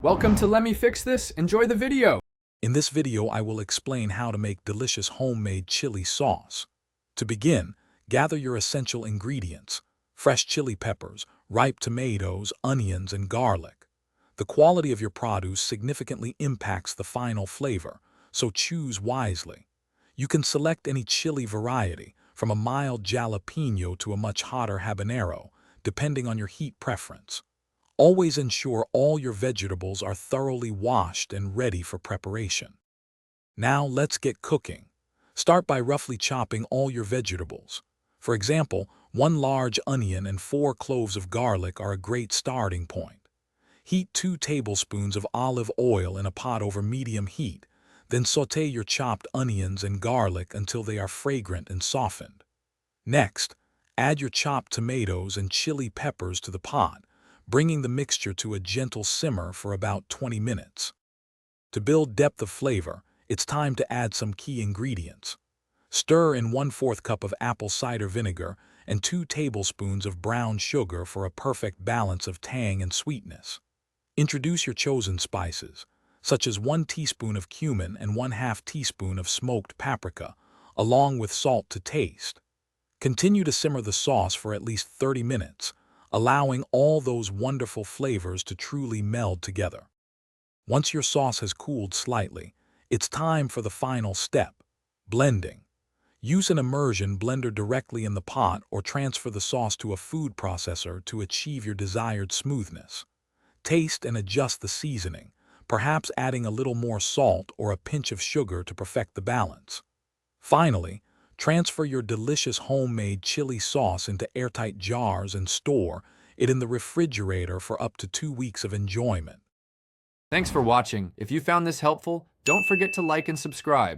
Welcome to Let Me Fix This. Enjoy the video. In this video, I will explain how to make delicious homemade chili sauce. To begin, gather your essential ingredients: fresh chili peppers, ripe tomatoes, onions, and garlic. The quality of your produce significantly impacts the final flavor, so choose wisely. You can select any chili variety, from a mild jalapeno to a much hotter habanero, depending on your heat preference. Always ensure all your vegetables are thoroughly washed and ready for preparation. Now let's get cooking. Start by roughly chopping all your vegetables. For example, 1 large onion and 4 cloves of garlic are a great starting point. Heat 2 tablespoons of olive oil in a pot over medium heat, then sauté your chopped onions and garlic until they are fragrant and softened. Next, add your chopped tomatoes and chili peppers to the pot, bringing the mixture to a gentle simmer for about 20 minutes. To build depth of flavor, it's time to add some key ingredients. Stir in 1/4 cup of apple cider vinegar and 2 tablespoons of brown sugar for a perfect balance of tang and sweetness. Introduce your chosen spices, such as 1 teaspoon of cumin and 1/2 teaspoon of smoked paprika, along with salt to taste. Continue to simmer the sauce for at least 30 minutes, allowing all those wonderful flavors to truly meld together. Once your sauce has cooled slightly, it's time for the final step: blending. Use an immersion blender directly in the pot or transfer the sauce to a food processor to achieve your desired smoothness. Taste and adjust the seasoning, perhaps adding a little more salt or a pinch of sugar to perfect the balance. Finally, transfer your delicious homemade chili sauce into airtight jars and store it in the refrigerator for up to 2 weeks of enjoyment. Thanks for watching. If you found this helpful, don't forget to like and subscribe.